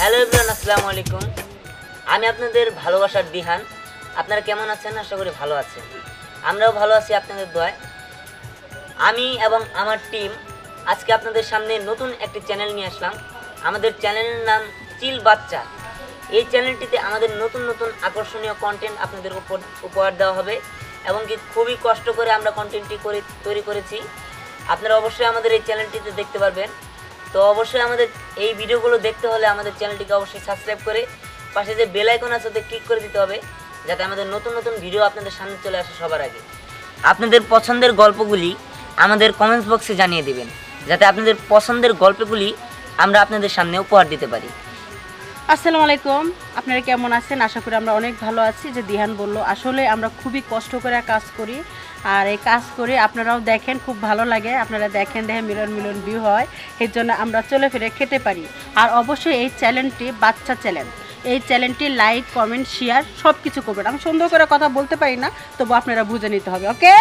Hello everyone, আসসালামু আলাইকুম। আমি আপনাদের ভালোবাসার দিহান। আপনারা কেমন আছেন? আশা করি ভালো আছেন। আমরাও ভালো আছি আপনাদের দোয়ায়। আমি এবং আমার টিম আজকে আপনাদের সামনে নতুন একটি চ্যানেল নিয়ে আসলাম। আমাদের চ্যানেলের নাম চিল বাচ্চা। এই চ্যানেলটিতে আমাদের নতুন নতুন আকর্ষণীয় কন্টেন্ট আপনাদের উপহার দেওয়া হবে এবং কি খুবই কষ্ট করে আমরা কন্টেন্টটি তৈরি করেছি। আপনারা অবশ্যই আমাদের এই চ্যানেলটিতে দেখতে পারবেন। তো অবশ্যই আমাদের এই ভিডিওগুলো দেখতে হলে আমাদের চ্যানেলটিকে অবশ্যই সাবস্ক্রাইব করে পাশে যে বেল আইকন আছে ওতে ক্লিক করে দিতে হবে, যাতে আমাদের নতুন নতুন ভিডিও আপনাদের সামনে চলে আসে সবার আগে। আপনাদের পছন্দের গল্পগুলি আমাদের কমেন্টস বক্সে জানিয়ে দিবেন, যাতে আপনাদের পছন্দের গল্পগুলি আমরা আপনাদের সামনে উপহার দিতে পারি। আসসালামু আলাইকুম, আপনারা কেমন আছেন? আশা করি আমরা অনেক ভালো আছি। যে দিহান বলল, আসলে আমরা খুবই কষ্ট করে কাজ করি, আর এই কাজ করে আপনারাও দেখেন, খুব ভালো লাগে। আপনারা দেখেন মিলিয়ন মিলিয়ন ভিউ হয়, এর জন্য আমরা চলে ফিরে খেতে পারি। আর অবশ্যই এই চ্যানেলটি বাচ্চা চ্যানেল, এই চ্যানেলটি লাইক কমেন্ট শেয়ার সব কিছু করবেন। আমি সুন্দর করে কথা বলতে পারি না, তবু আপনারা বুঝে নিতে হবে, ওকে?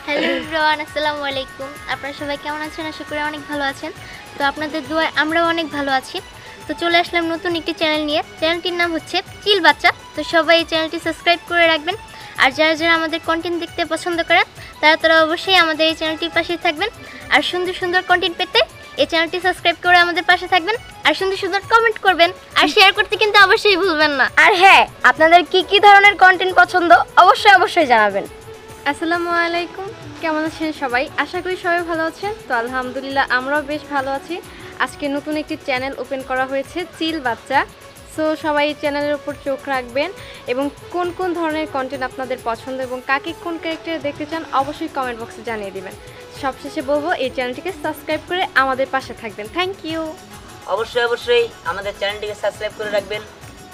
হ্যালো এভরিওয়ান, আসসালামু আলাইকুম। আপনারা সবাই কেমন আছেন? আশা করি অনেক ভালো আছেন। তো আপনাদের দোয়ায় আমরাও অনেক ভালো আছি। তো চলে আসলাম নতুন একটি চ্যানেল নিয়ে। চ্যানেলটির নাম হচ্ছে চিল বাচ্চা। তো সবাই এই চ্যানেলটি সাবস্ক্রাইব করে রাখবেন। আর যারা যারা আমাদের কন্টেন্ট দেখতে পছন্দ করেন তারা অবশ্যই আমাদের এই চ্যানেলটির পাশে থাকবেন। আর সুন্দর সুন্দর কন্টেন্ট পেতে এই চ্যানেলটি সাবস্ক্রাইব করে আমাদের পাশে থাকবেন। আর সুন্দর সুন্দর কমেন্ট করবেন, আর শেয়ার করতে কিন্তু অবশ্যই ভুলবেন না। আর হ্যাঁ, আপনাদের কি ধরনের কন্টেন্ট পছন্দ অবশ্যই জানাবেন। আসসালামু আলাইকুম, কেমন আছেন সবাই? আশা করি সবাই ভালো আছেন। তো আলহামদুলিল্লাহ আমরাও বেশ ভালো আছি। আজকে নতুন একটি চ্যানেল ওপেন করা হয়েছে, চিল বাচ্চা। সো সবাই এই চ্যানেলের উপর চোখ রাখবেন এবং কোন কোন ধরনের কন্টেন্ট আপনাদের পছন্দ এবং কাকে কোন ক্যারেক্টারে দেখতে চান অবশ্যই কমেন্ট বক্সে জানিয়ে দিবেন। সবশেষে বলবো, এই চ্যানেলটিকে সাবস্ক্রাইব করে আমাদের পাশে থাকবেন। Thank you. অবশ্যই আমাদের চ্যানেলটিকে সাবস্ক্রাইব করে রাখবেন।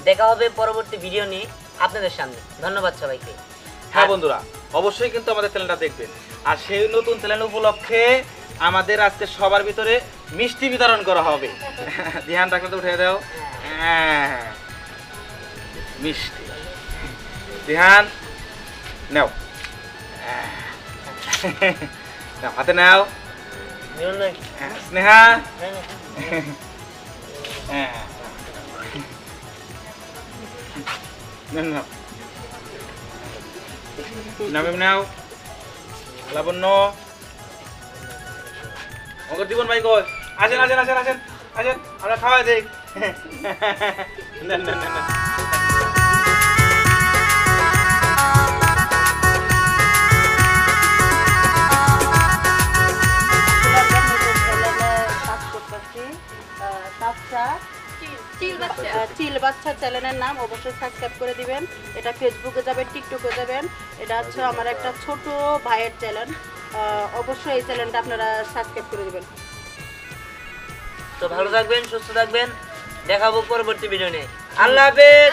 দেখা হবে পরবর্তী ভিডিও নিয়ে আপনাদের সামনে। ধন্যবাদ সবাইকে। হ্যাঁ বন্ধুরা, অবশ্যই কিন্তু আমাদের চ্যানেলটা দেখবেন। আর সেই নতুন চ্যানেল উপলক্ষে আমাদের আজকে সবার ভিতরে মিষ্টি বিতরণ করা হবে। ধ্যান রাখলে তো উঠে দাও। হ্যাঁ, মিষ্টি ধ্যান নাও, হাতে নাও। স্নেহা, নামিম নাও। লাবণ্য, আমাকে জীবন ভাই কই? আসেন আসেন আসেন আসেন আসেন, আমরা খাওয়া দেই। না না না না, চিল বাচ্চা চ্যানেলের নাম অবশ্যই সাবস্ক্রাইব করে দিবেন। এটা ফেসবুকে যাবেন, টিকটকে যাবেন। এটা হচ্ছে আমার একটা ছোট ভাইয়ের চ্যানেল। অবশ্যই এই চ্যানেলটা আপনারা সাবস্ক্রাইব করে দিবেন। তো ভালো থাকবেন, সুস্থ থাকবেন। দেখাবো পরবর্তী ভিডিও নিয়ে। আল্লাহ হাফেজ।